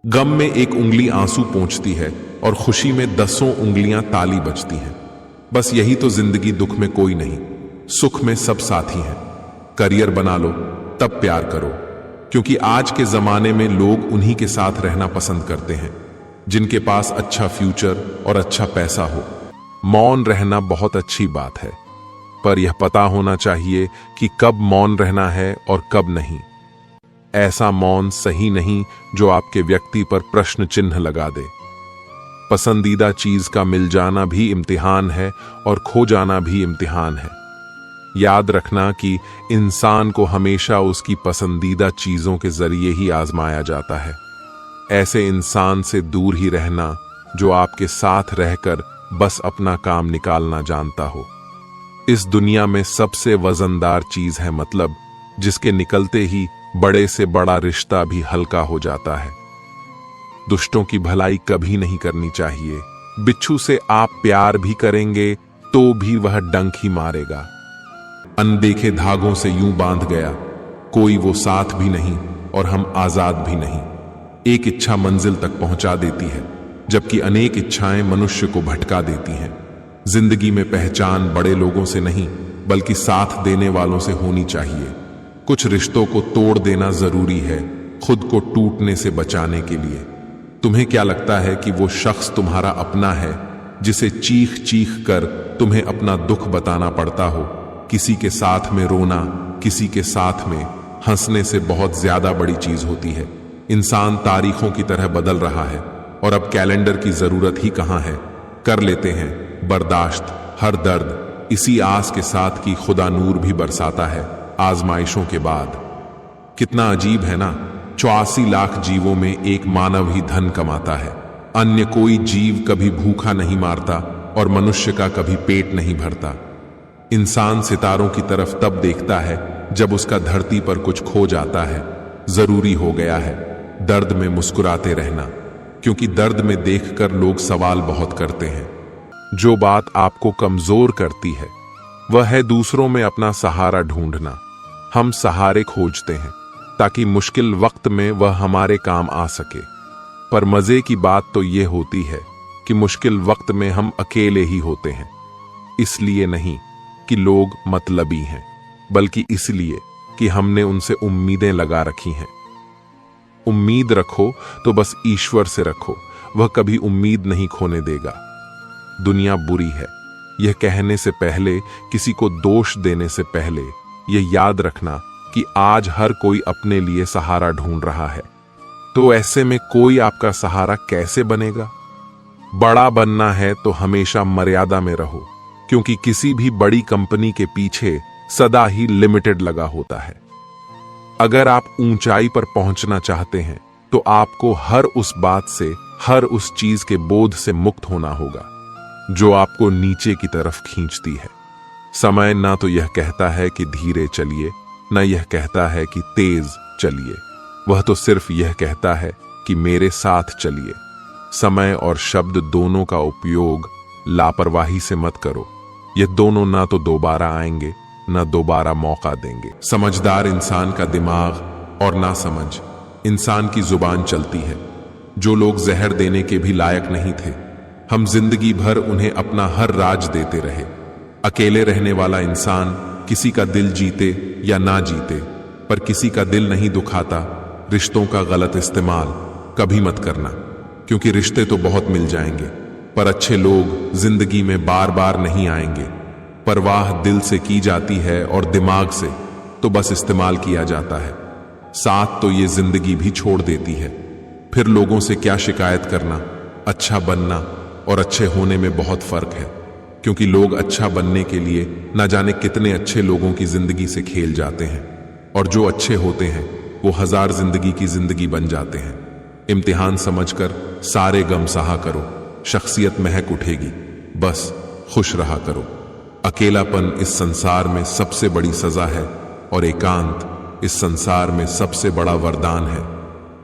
गम में एक उंगली आंसू पोंछती है और खुशी में दसों उंगलियां ताली बजती हैं। बस यही तो जिंदगी, दुख में कोई नहीं, सुख में सब साथी हैं। करियर बना लो तब प्यार करो, क्योंकि आज के जमाने में लोग उन्हीं के साथ रहना पसंद करते हैं जिनके पास अच्छा फ्यूचर और अच्छा पैसा हो। मौन रहना बहुत अच्छी बात है, पर यह पता होना चाहिए कि कब मौन रहना है और कब नहीं। ऐसा मौन सही नहीं जो आपके व्यक्ति पर प्रश्न चिन्ह लगा दे। पसंदीदा चीज का मिल जाना भी इम्तिहान है और खो जाना भी इम्तिहान है। याद रखना कि इंसान को हमेशा उसकी पसंदीदा चीजों के जरिए ही आजमाया जाता है। ऐसे इंसान से दूर ही रहना जो आपके साथ रहकर बस अपना काम निकालना जानता हो। इस दुनिया में सबसे वजनदार चीज है मतलब, जिसके निकलते ही बड़े से बड़ा रिश्ता भी हल्का हो जाता है। दुष्टों की भलाई कभी नहीं करनी चाहिए। बिच्छू से आप प्यार भी करेंगे तो भी वह डंक ही मारेगा। अनदेखे धागों से यूं बांध गया, कोई वो साथ भी नहीं और हम आजाद भी नहीं। एक इच्छा मंजिल तक पहुंचा देती है, जबकि अनेक इच्छाएं मनुष्य को भटका देती हैं। जिंदगी में पहचान बड़े लोगों से नहीं, बल्कि साथ देने वालों से होनी चाहिए। कुछ रिश्तों को तोड़ देना जरूरी है, खुद को टूटने से बचाने के लिए। तुम्हें क्या लगता है कि वो शख्स तुम्हारा अपना है जिसे चीख चीख कर तुम्हें अपना दुख बताना पड़ता हो? किसी के साथ में रोना, किसी के साथ में हंसने से बहुत ज्यादा बड़ी चीज होती है। इंसान तारीखों की तरह बदल रहा है और अब कैलेंडर की जरूरत ही कहां है। कर लेते हैं बर्दाश्त हर दर्द, इसी आस के साथ कि खुदा नूर भी बरसाता है आजमाइशों के बाद। कितना अजीब है ना, 84 लाख जीवों में एक मानव ही धन कमाता है। अन्य कोई जीव कभी भूखा नहीं मारता और मनुष्य का कभी पेट नहीं भरता। इंसान सितारों की तरफ तब देखता है जब उसका धरती पर कुछ खो जाता है। जरूरी हो गया है दर्द में मुस्कुराते रहना, क्योंकि दर्द में देखकर लोग सवाल बहुत करते हैं। जो बात आपको कमजोर करती है वह है दूसरों में अपना सहारा ढूंढना। हम सहारे खोजते हैं ताकि मुश्किल वक्त में वह हमारे काम आ सके, पर मजे की बात तो यह होती है कि मुश्किल वक्त में हम अकेले ही होते हैं। इसलिए नहीं कि लोग मतलबी हैं, बल्कि इसलिए कि हमने उनसे उम्मीदें लगा रखी हैं। उम्मीद रखो तो बस ईश्वर से रखो, वह कभी उम्मीद नहीं खोने देगा। दुनिया बुरी है, यह कहने से पहले, किसी को दोष देने से पहले यह याद रखना कि आज हर कोई अपने लिए सहारा ढूंढ रहा है। तो ऐसे में कोई आपका सहारा कैसे बनेगा? बड़ा बनना है तो हमेशा मर्यादा में रहो, क्योंकि किसी भी बड़ी कंपनी के पीछे सदा ही लिमिटेड लगा होता है। अगर आप ऊंचाई पर पहुंचना चाहते हैं तो आपको हर उस बात से, हर उस चीज के बोझ से मुक्त होना होगा जो आपको नीचे की तरफ खींचती है। समय ना तो यह कहता है कि धीरे चलिए, ना यह कहता है कि तेज चलिए। वह तो सिर्फ यह कहता है कि मेरे साथ चलिए। समय और शब्द दोनों का उपयोग लापरवाही से मत करो। ये दोनों ना तो दोबारा आएंगे, ना दोबारा मौका देंगे। समझदार इंसान का दिमाग और ना समझ इंसान की जुबान चलती है। जो लोग जहर देने के भी लायक नहीं थे, हम जिंदगी भर उन्हें अपना हर राज देते रहे। अकेले रहने वाला इंसान किसी का दिल जीते या ना जीते, पर किसी का दिल नहीं दुखाता। रिश्तों का गलत इस्तेमाल कभी मत करना, क्योंकि रिश्ते तो बहुत मिल जाएंगे, पर अच्छे लोग जिंदगी में बार बार नहीं आएंगे। परवाह दिल से की जाती है और दिमाग से तो बस इस्तेमाल किया जाता है। साथ तो ये जिंदगी भी छोड़ देती है। फिर लोगों से क्या शिकायत करना। अच्छा बनना और अच्छे होने में बहुत फर्क है, क्योंकि लोग अच्छा बनने के लिए न जाने कितने अच्छे लोगों की जिंदगी से खेल जाते हैं, और जो अच्छे होते हैं वो 1000 जिंदगी की जिंदगी बन जाते हैं। इम्तिहान समझकर सारे गम सहा करो, शख्सियत महक उठेगी। बस खुश रहा करो। अकेलापन इस संसार में सबसे बड़ी सजा है और एकांत इस संसार में सबसे बड़ा वरदान है।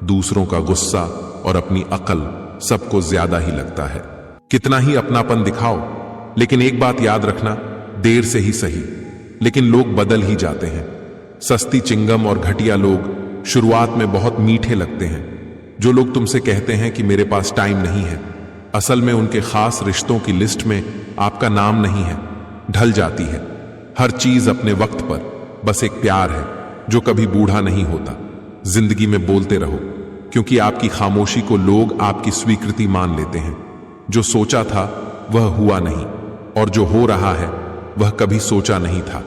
दूसरों का गुस्सा और अपनी अकल सबको ज्यादा ही लगता है। कितना ही अपनापन दिखाओ, लेकिन एक बात याद रखना, देर से ही सही, लेकिन लोग बदल ही जाते हैं। सस्ती चिंगम और घटिया लोग शुरुआत में बहुत मीठे लगते हैं, जो लोग तुमसे कहते हैं कि मेरे पास टाइम नहीं है, असल में उनके खास रिश्तों की लिस्ट में आपका नाम नहीं है। ढल जाती है हर चीज अपने वक्त पर, बस एक प्यार है जो कभी बूढ़ा नहीं होता। जिंदगी में बोलते रहो, क्योंकि आपकी खामोशी को लोग आपकी स्वीकृति मान लेते हैं। जो सोचा था वह हुआ नहीं, और जो हो रहा है वह कभी सोचा नहीं था।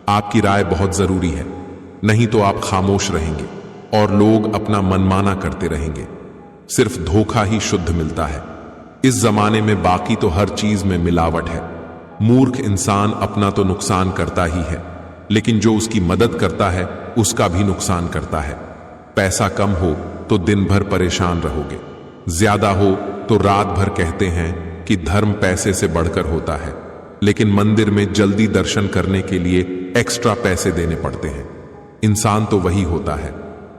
आपकी राय बहुत जरूरी है, नहीं तो आप खामोश रहेंगे और लोग अपना मनमाना करते रहेंगे। सिर्फ धोखा ही शुद्ध मिलता है। इस जमाने में बाकी तो हर चीज में मिलावट है। मूर्ख इंसान अपना तो नुकसान करता ही है, लेकिन जो उसकी मदद करता है उसका भी नुकसान करता है। पैसा कम हो तो दिन भर परेशान रहोगे, ज्यादा हो तो रात भर कहते हैं कि धर्म पैसे से बढ़कर होता है, लेकिन मंदिर में जल्दी दर्शन करने के लिए एक्स्ट्रा पैसे देने पड़ते हैं। इंसान तो वही होता है,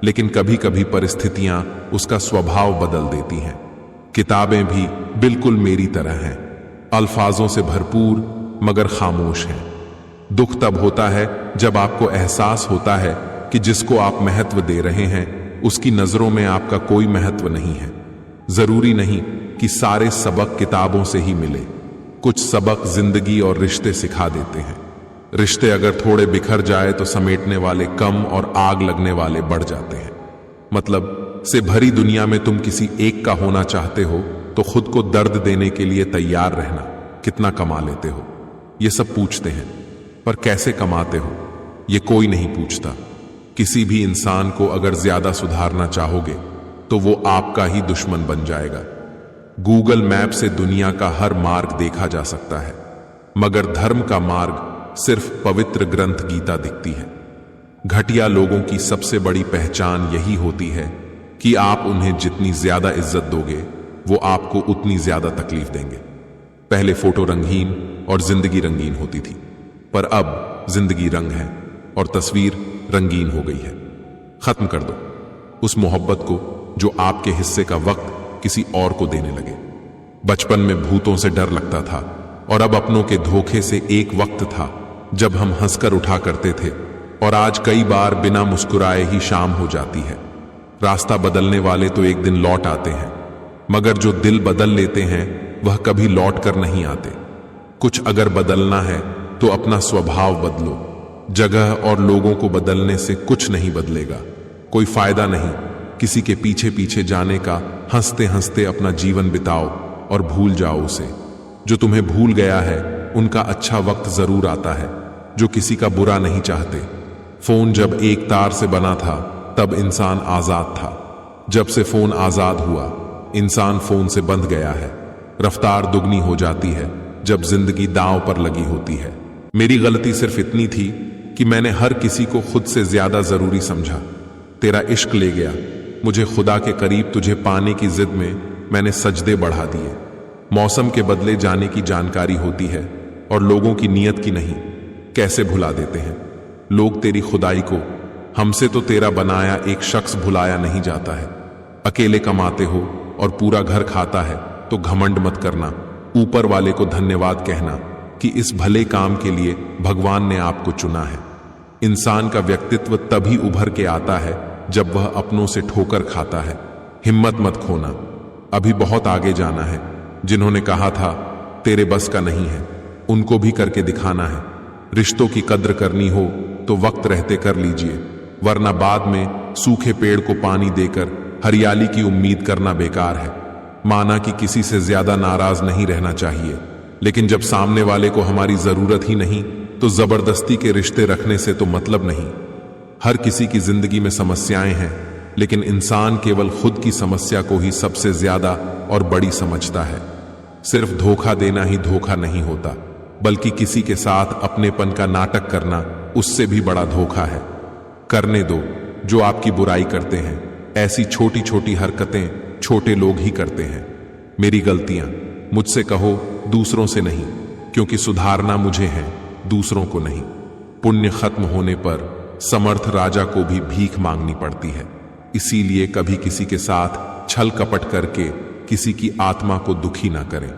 लेकिन कभी कभी परिस्थितियां उसका स्वभाव बदल देती हैं। किताबें भी बिल्कुल मेरी तरह हैं, अल्फाजों से भरपूर मगर खामोश हैं। दुख तब होता है जब आपको एहसास होता है कि जिसको आप महत्व दे रहे हैं उसकी नजरों में आपका कोई महत्व नहीं है। जरूरी नहीं कि सारे सबक किताबों से ही मिले, कुछ सबक जिंदगी और रिश्ते सिखा देते हैं। रिश्ते अगर थोड़े बिखर जाए तो समेटने वाले कम और आग लगने वाले बढ़ जाते हैं। मतलब से भरी दुनिया में तुम किसी एक का होना चाहते हो तो खुद को दर्द देने के लिए तैयार रहना। कितना कमा लेते हो ये सब पूछते हैं, पर कैसे कमाते हो ये कोई नहीं पूछता। किसी भी इंसान को अगर ज्यादा सुधारना चाहोगे तो वो आपका ही दुश्मन बन जाएगा। गूगल मैप से दुनिया का हर मार्ग देखा जा सकता है, मगर धर्म का मार्ग सिर्फ पवित्र ग्रंथ गीता दिखती है। घटिया लोगों की सबसे बड़ी पहचान यही होती है कि आप उन्हें जितनी ज्यादा इज्जत दोगे वो आपको उतनी ज्यादा तकलीफ देंगे। पहले फोटो रंगीन और जिंदगी रंगीन होती थी, पर अब जिंदगी रंग है और तस्वीर रंगीन हो गई है। खत्म कर दो उस मोहब्बत को जो आपके हिस्से का वक्त किसी और को देने लगे। बचपन में भूतों से डर लगता था, और अब अपनों के धोखे से एक वक्त था जब हम हंसकर उठा करते थे, और आज कई बार बिना मुस्कुराए ही शाम हो जाती है। रास्ता बदलने वाले तो एक दिन लौट आते हैं, मगर जो दिल बदल लेते हैं वह कभी लौट कर नहीं आते। कुछ अगर बदलना है तो अपना स्वभाव बदलो। जगह और लोगों को बदलने से कुछ नहीं बदलेगा। कोई फायदा नहीं किसी के पीछे पीछे जाने का। हंसते हंसते अपना जीवन बिताओ और भूल जाओ उसे। जो तुम्हें भूल गया है उनका अच्छा वक्त जरूर आता है, जो किसी का बुरा नहीं चाहते। फोन जब एक तार से बना था तब इंसान आजाद था। जब से फोन आजाद हुआ इंसान फोन से बंध गया है। रफ्तार दुगनी हो जाती है जब जिंदगी दांव पर लगी होती है। मेरी गलती सिर्फ इतनी थी कि मैंने हर किसी को खुद से ज्यादा जरूरी समझा। तेरा इश्क ले गया मुझे खुदा के करीब, तुझे पाने की जिद में मैंने सजदे बढ़ा दिए। मौसम के बदले जाने की जानकारी होती है और लोगों की नीयत की नहीं। कैसे भुला देते हैं लोग तेरी खुदाई को। हमसे तो तेरा बनाया एक शख्स भुलाया नहीं जाता है। अकेले कमाते हो और पूरा घर खाता है तो घमंड मत करना। ऊपर वाले को धन्यवाद कहना कि इस भले काम के लिए भगवान ने आपको चुना है। इंसान का व्यक्तित्व तभी उभर के आता है जब वह अपनों से ठोकर खाता है। हिम्मत मत खोना, अभी बहुत आगे जाना है। जिन्होंने कहा था तेरे बस का नहीं है, उनको भी करके दिखाना है। रिश्तों की कद्र करनी हो तो वक्त रहते कर लीजिए, वरना बाद में सूखे पेड़ को पानी देकर हरियाली की उम्मीद करना बेकार है। माना कि किसी से ज्यादा नाराज नहीं रहना चाहिए, लेकिन जब सामने वाले को हमारी जरूरत ही नहीं तो जबरदस्ती के रिश्ते रखने से तो मतलब नहीं। हर किसी की जिंदगी में समस्याएं हैं, लेकिन इंसान केवल खुद की समस्या को ही सबसे ज्यादा और बड़ी समझता है। सिर्फ धोखा देना ही धोखा नहीं होता, बल्कि किसी के साथ अपनेपन का नाटक करना उससे भी बड़ा धोखा है। करने दो जो आपकी बुराई करते हैं। ऐसी छोटी छोटी हरकतें छोटे लोग ही करते हैं। मेरी गलतियां मुझसे कहो, दूसरों से नहीं, क्योंकि सुधारना मुझे है, दूसरों को नहीं। पुण्य खत्म होने पर समर्थ राजा को भी भीख मांगनी पड़ती है। इसीलिए कभी किसी के साथ छल कपट करके किसी की आत्मा को दुखी ना करें।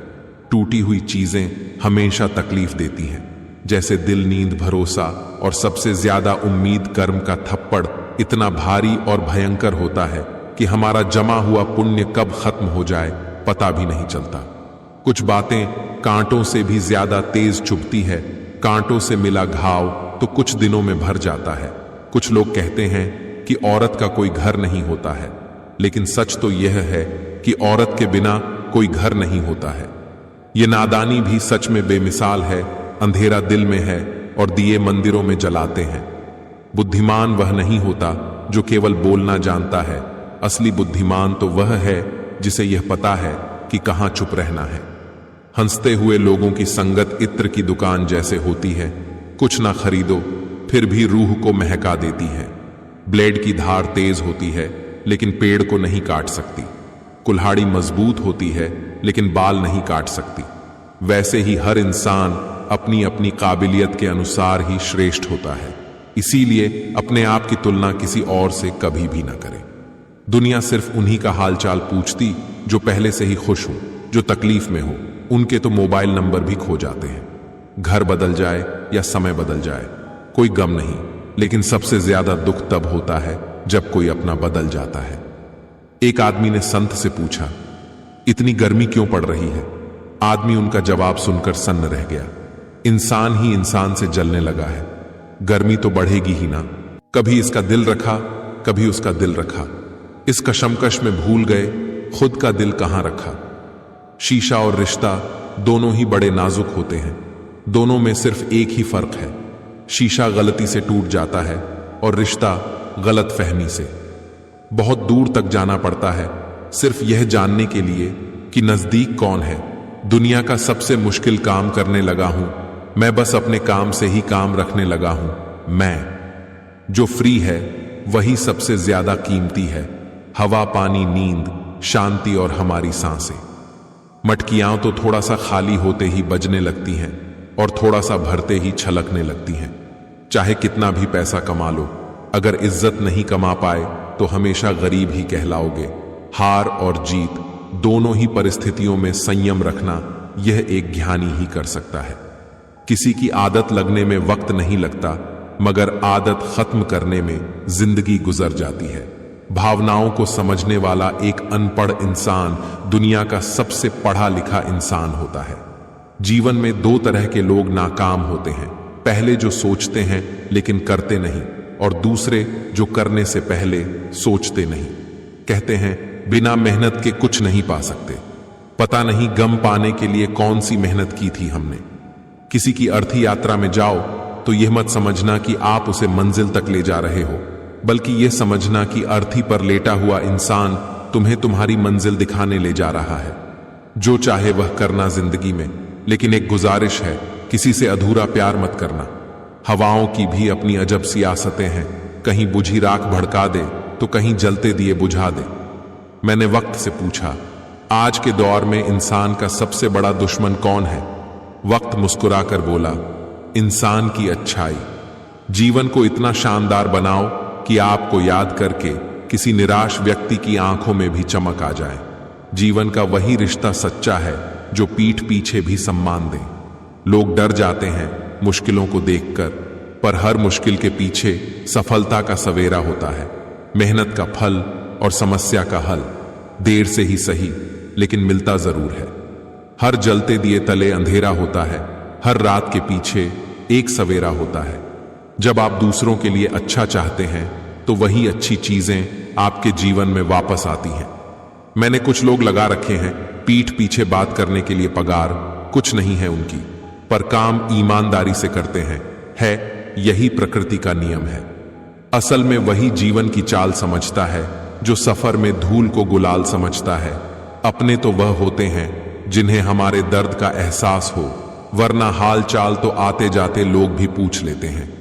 टूटी हुई चीजें हमेशा तकलीफ देती हैं, जैसे दिल, नींद, भरोसा और सबसे ज्यादा उम्मीद। कर्म का थप्पड़ इतना भारी और भयंकर होता है कि हमारा जमा हुआ पुण्य कब खत्म हो जाए पता भी नहीं चलता। कुछ बातें कांटों से भी ज्यादा तेज चुभती है। कांटों से मिला घाव तो कुछ दिनों में भर जाता है। कुछ लोग कहते हैं कि औरत का कोई घर नहीं होता है, लेकिन सच तो यह है कि औरत के बिना कोई घर नहीं होता है। यह नादानी भी सच में बेमिसाल है। अंधेरा दिल में है और दिए मंदिरों में जलाते हैं। बुद्धिमान वह नहीं होता जो केवल बोलना जानता है। असली बुद्धिमान तो वह है जिसे यह पता है कि कहां चुप रहना है। हंसते हुए लोगों की संगत इत्र की दुकान जैसे होती है। कुछ ना खरीदो फिर भी रूह को महका देती है। ब्लेड की धार तेज होती है लेकिन पेड़ को नहीं काट सकती। कुल्हाड़ी मजबूत होती है लेकिन बाल नहीं काट सकती। वैसे ही हर इंसान अपनी अपनी काबिलियत के अनुसार ही श्रेष्ठ होता है। इसीलिए अपने आप की तुलना किसी और से कभी भी ना करें। दुनिया सिर्फ उन्हीं का हालचाल पूछती जो पहले से ही खुश हो, जो तकलीफ में हो। उनके तो मोबाइल नंबर भी खो जाते हैं। घर बदल जाए या समय बदल जाए कोई गम नहीं, लेकिन सबसे ज्यादा दुख तब होता है जब कोई अपना बदल जाता है। एक आदमी ने संत से पूछा, इतनी गर्मी क्यों पड़ रही है? आदमी उनका जवाब सुनकर सन्न रह गया। इंसान ही इंसान से जलने लगा है। गर्मी तो बढ़ेगी ही ना। कभी इसका दिल रखा, कभी उसका दिल रखा। इस कशमकश में भूल गए खुद का दिल कहां रखा। शीशा और रिश्ता दोनों ही बड़े नाजुक होते हैं। दोनों में सिर्फ एक ही फर्क है, शीशा गलती से टूट जाता है और रिश्ता गलत फहमी से। बहुत दूर तक जाना पड़ता है सिर्फ यह जानने के लिए कि नजदीक कौन है। दुनिया का सबसे मुश्किल काम करने लगा हूं मैं, बस अपने काम से ही काम रखने लगा हूं मैं। जो फ्री है वही सबसे ज्यादा कीमती है। हवा, पानी, नींद, शांति और हमारी सांसें। मटकियां तो थोड़ा सा खाली होते ही बजने लगती हैं और थोड़ा सा भरते ही छलकने लगती हैं। चाहे कितना भी पैसा कमा लो, अगर इज्जत नहीं कमा पाए तो हमेशा गरीब ही कहलाओगे। हार और जीत दोनों ही परिस्थितियों में संयम रखना यह एक ज्ञानी ही कर सकता है। किसी की आदत लगने में वक्त नहीं लगता, मगर आदत खत्म करने में जिंदगी गुजर जाती है। भावनाओं को समझने वाला एक अनपढ़ इंसान दुनिया का सबसे पढ़ा लिखा इंसान होता है। जीवन में दो तरह के लोग नाकाम होते हैं, पहले जो सोचते हैं लेकिन करते नहीं, और दूसरे जो करने से पहले सोचते नहीं। कहते हैं बिना मेहनत के कुछ नहीं पा सकते। पता नहीं गम पाने के लिए कौन सी मेहनत की थी हमने। किसी की अर्थी यात्रा में जाओ तो यह मत समझना कि आप उसे मंजिल तक ले जा रहे हो, बल्कि यह समझना कि अर्थी पर लेटा हुआ इंसान तुम्हें तुम्हारी मंजिल दिखाने ले जा रहा है। जो चाहे वह करना जिंदगी में, लेकिन एक गुजारिश है, किसी से अधूरा प्यार मत करना। हवाओं की भी अपनी अजब सियासतें हैं, कहीं बुझी राख भड़का दे तो कहीं जलते दिए बुझा दे। मैंने वक्त से पूछा, आज के दौर में इंसान का सबसे बड़ा दुश्मन कौन है? वक्त मुस्कुराकर बोला, इंसान की अच्छाई। जीवन को इतना शानदार बनाओ कि आपको याद करके किसी निराश व्यक्ति की आंखों में भी चमक आ जाए। जीवन का वही रिश्ता सच्चा है जो पीठ पीछे भी सम्मान दे। लोग डर जाते हैं मुश्किलों को देखकर, पर हर मुश्किल के पीछे सफलता का सवेरा होता है, मेहनत का फल और समस्या का हल। देर से ही सही, लेकिन मिलता जरूर है। हर जलते दिए तले अंधेरा होता है, हर रात के पीछे एक सवेरा होता है। जब आप दूसरों के लिए अच्छा चाहते हैं तो वही अच्छी चीजें आपके जीवन में वापस आती हैं। मैंने कुछ लोग लगा रखे हैं पीठ पीछे बात करने के लिए, पगार कुछ नहीं है उनकी, पर काम ईमानदारी से करते हैं। यही प्रकृति का नियम है। असल में वही जीवन की चाल समझता है जो सफर में धूल को गुलाल समझता है। अपने तो वह होते हैं जिन्हें हमारे दर्द का एहसास हो, वरना हाल चाल तो आते जाते लोग भी पूछ लेते हैं।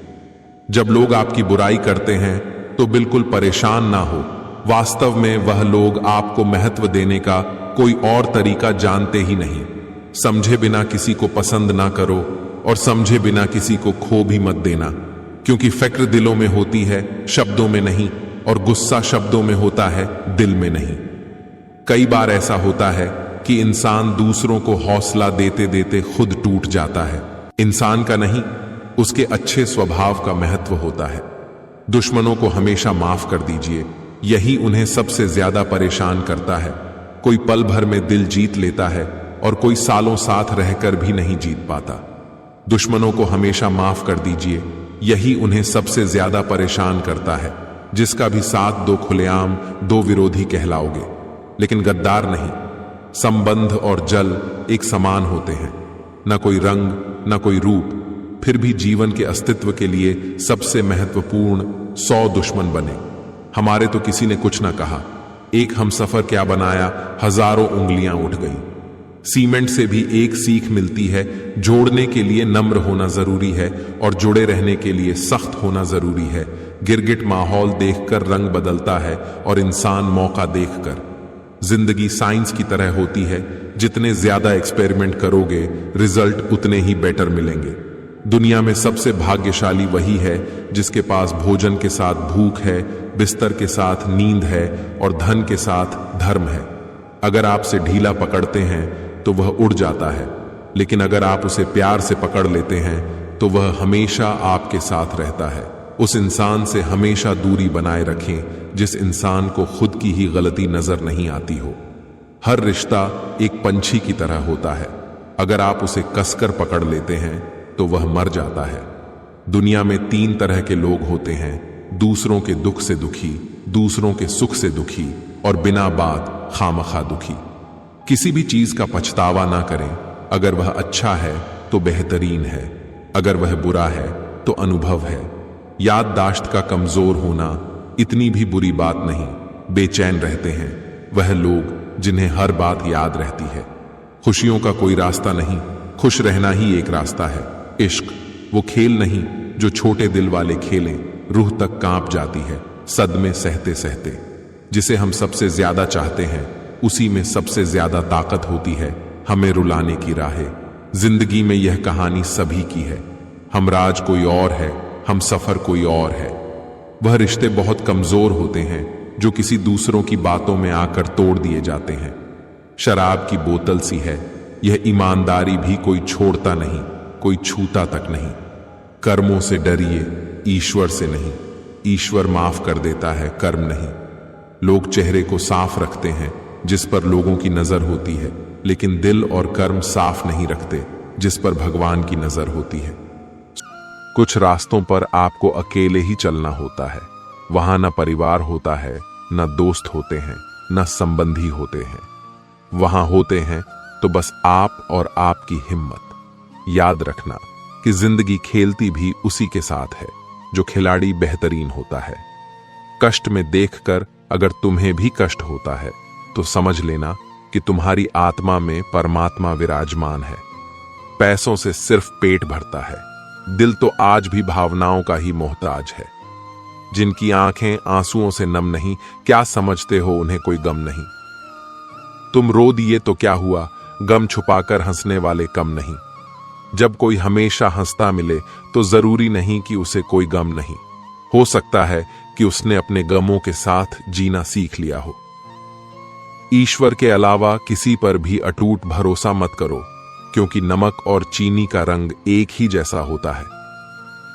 जब लोग आपकी बुराई करते हैं तो बिल्कुल परेशान ना हो। वास्तव में वह लोग आपको महत्व देने का कोई और तरीका जानते ही नहीं। समझे बिना किसी को पसंद ना करो और समझे बिना किसी को खो भी मत देना, क्योंकि फिक्र दिलों में होती है, शब्दों में नहीं, और गुस्सा शब्दों में होता है, दिल में नहीं। कई बार ऐसा होता है कि इंसान दूसरों को हौसला देते देते खुद टूट जाता है। इंसान का नहीं, उसके अच्छे स्वभाव का महत्व होता है। दुश्मनों को हमेशा माफ कर दीजिए, यही उन्हें सबसे ज्यादा परेशान करता है। कोई पल भर में दिल जीत लेता है और कोई सालों साथ रहकर भी नहीं जीत पाता। दुश्मनों को हमेशा माफ कर दीजिए, यही उन्हें सबसे ज्यादा परेशान करता है। जिसका भी साथ दो खुलेआम, दो विरोधी कहलाओगे, लेकिन गद्दार नहीं। संबंध और जल एक समान होते हैं, न कोई रंग न कोई रूप, फिर भी जीवन के अस्तित्व के लिए सबसे महत्वपूर्ण 100 दुश्मन बने। हमारे तो किसी ने कुछ ना कहा, एक हमसफर क्या बनाया, हजारों उंगलियां उठ गई। सीमेंट से भी एक सीख मिलती है, जोड़ने के लिए नम्र होना जरूरी है और जुड़े रहने के लिए सख्त होना जरूरी है। गिरगिट माहौल देखकर रंग बदलता है और इंसान मौका देखकर। जिंदगी साइंस की तरह होती है, जितने ज्यादा एक्सपेरिमेंट करोगे रिजल्ट उतने ही बेटर मिलेंगे। दुनिया में सबसे भाग्यशाली वही है जिसके पास भोजन के साथ भूख है, बिस्तर के साथ नींद है और धन के साथ धर्म है। अगर आप उसे ढीला पकड़ते हैं तो वह उड़ जाता है, लेकिन अगर आप उसे प्यार से पकड़ लेते हैं तो वह हमेशा आपके साथ रहता है। उस इंसान से हमेशा दूरी बनाए रखें जिस इंसान को खुद की ही गलती नजर नहीं आती हो। हर रिश्ता एक पंछी की तरह होता है, अगर आप उसे कसकर पकड़ लेते हैं तो वह मर जाता है। दुनिया में 3 तरह के लोग होते हैं, दूसरों के दुख से दुखी, दूसरों के सुख से दुखी और बिना बात खामखा दुखी। किसी भी चीज का पछतावा ना करें, अगर वह अच्छा है तो बेहतरीन है, अगर वह बुरा है तो अनुभव है। याददाश्त का कमजोर होना इतनी भी बुरी बात नहीं। बेचैन रहते हैं वह लोग जिन्हें हर बात याद रहती है। खुशियों का कोई रास्ता नहीं, खुश रहना ही एक रास्ता है। इश्क वो खेल नहीं जो छोटे दिल वाले खेलें, रूह तक कांप जाती है सदमे सहते सहते। जिसे हम सबसे ज्यादा चाहते हैं उसी में सबसे ज्यादा ताकत होती है हमें रुलाने की राहें। जिंदगी में यह कहानी सभी की है, हमराज कोई और है, हम सफर कोई और है। वह रिश्ते बहुत कमजोर होते हैं जो किसी दूसरों की बातों में आकर तोड़ दिए जाते हैं। शराब की बोतल सी है यह ईमानदारी भी, कोई छोड़ता नहीं, कोई छूता तक नहीं। कर्मों से डरिए, ईश्वर से नहीं। ईश्वर माफ कर देता है, कर्म नहीं। लोग चेहरे को साफ रखते हैं जिस पर लोगों की नजर होती है, लेकिन दिल और कर्म साफ नहीं रखते जिस पर भगवान की नजर होती है। कुछ रास्तों पर आपको अकेले ही चलना होता है, वहां न परिवार होता है, न दोस्त होते हैं, न संबंधी होते हैं। वहां होते हैं तो बस आप और आपकी हिम्मत। याद रखना कि जिंदगी खेलती भी उसी के साथ है जो खिलाड़ी बेहतरीन होता है। कष्ट में देखकर अगर तुम्हें भी कष्ट होता है तो समझ लेना कि तुम्हारी आत्मा में परमात्मा विराजमान है। पैसों से सिर्फ पेट भरता है, दिल तो आज भी भावनाओं का ही मोहताज है। जिनकी आंखें आंसुओं से नम नहीं, क्या समझते हो उन्हें कोई गम नहीं। तुम रो दिए तो क्या हुआ, गम छुपाकर हंसने वाले कम नहीं। जब कोई हमेशा हंसता मिले तो जरूरी नहीं कि उसे कोई गम नहीं। हो सकता है कि उसने अपने गमों के साथ जीना सीख लिया हो। ईश्वर के अलावा किसी पर भी अटूट भरोसा मत करो, क्योंकि नमक और चीनी का रंग एक ही जैसा होता है।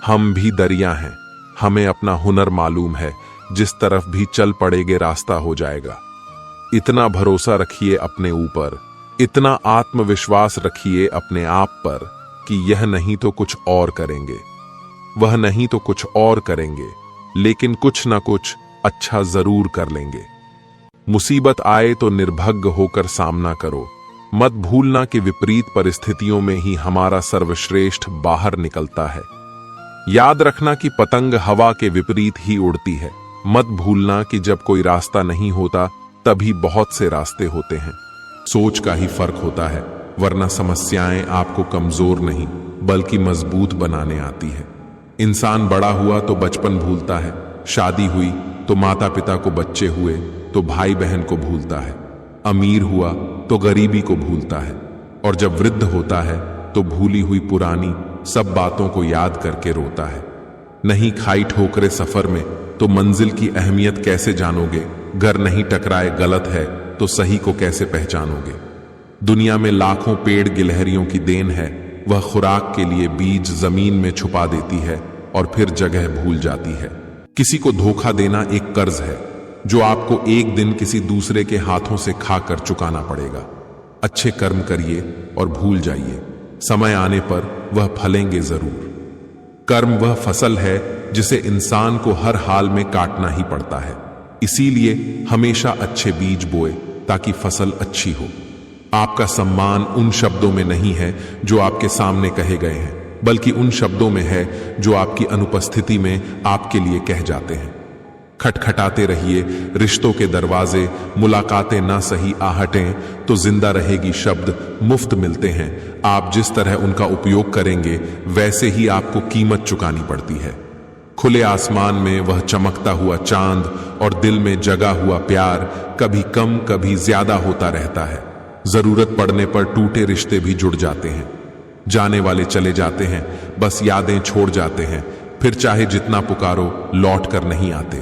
हम भी दरिया हैं, हमें अपना हुनर मालूम है, जिस तरफ भी चल पड़ेगे रास्ता हो जाएगा। इतना भरोसा रखिए अपने ऊपर, इतना आत्मविश्वास रखिए अपने आप पर कि यह नहीं तो कुछ और करेंगे, वह नहीं तो कुछ और करेंगे, लेकिन कुछ ना कुछ अच्छा जरूर कर लेंगे। मुसीबत आए तो निर्भय होकर सामना करो। मत भूलना कि विपरीत परिस्थितियों में ही हमारा सर्वश्रेष्ठ बाहर निकलता है। याद रखना कि पतंग हवा के विपरीत ही उड़ती है। मत भूलना कि जब कोई रास्ता नहीं होता तभी बहुत से रास्ते होते हैं। सोच का ही फर्क होता है, वरना समस्याएं आपको कमजोर नहीं बल्कि मजबूत बनाने आती है। इंसान बड़ा हुआ तो बचपन भूलता है, शादी हुई तो माता पिता को बच्चे हुए तो भाई बहन को भूलता है, अमीर हुआ तो गरीबी को भूलता है, और जब वृद्ध होता है तो भूली हुई पुरानी सब बातों को याद करके रोता है। नहीं खाई ठोकरे सफर में तो मंजिल की अहमियत कैसे जानोगे। घर नहीं टकराए गलत है तो सही को कैसे पहचानोगे। दुनिया में लाखों पेड़ गिलहरियों की देन है, वह खुराक के लिए बीज जमीन में छुपा देती है और फिर जगह भूल जाती है। किसी को धोखा देना एक कर्ज है, जो आपको एक दिन किसी दूसरे के हाथों से खाकर चुकाना पड़ेगा। अच्छे कर्म करिए और भूल जाइए, समय आने पर वह फलेंगे जरूर। कर्म वह फसल है जिसे इंसान को हर हाल में काटना ही पड़ता है, इसीलिए हमेशा अच्छे बीज बोए ताकि फसल अच्छी हो। आपका सम्मान उन शब्दों में नहीं है जो आपके सामने कहे गए हैं, बल्कि उन शब्दों में है जो आपकी अनुपस्थिति में आपके लिए कह जाते हैं। खटखटाते रहिए रिश्तों के दरवाजे, मुलाकातें ना सही आहटें तो जिंदा रहेगी शब्द मुफ्त मिलते हैं। आप जिस तरह उनका उपयोग करेंगे वैसे ही आपको कीमत चुकानी पड़ती है। खुले आसमान में वह चमकता हुआ चांद और दिल में जगा हुआ प्यार कभी कम कभी ज्यादा होता रहता है। जरूरत पड़ने पर टूटे रिश्ते भी जुड़ जाते हैं। जाने वाले चले जाते हैं, बस यादें छोड़ जाते हैं, फिर चाहे जितना पुकारो लौट कर नहीं आते।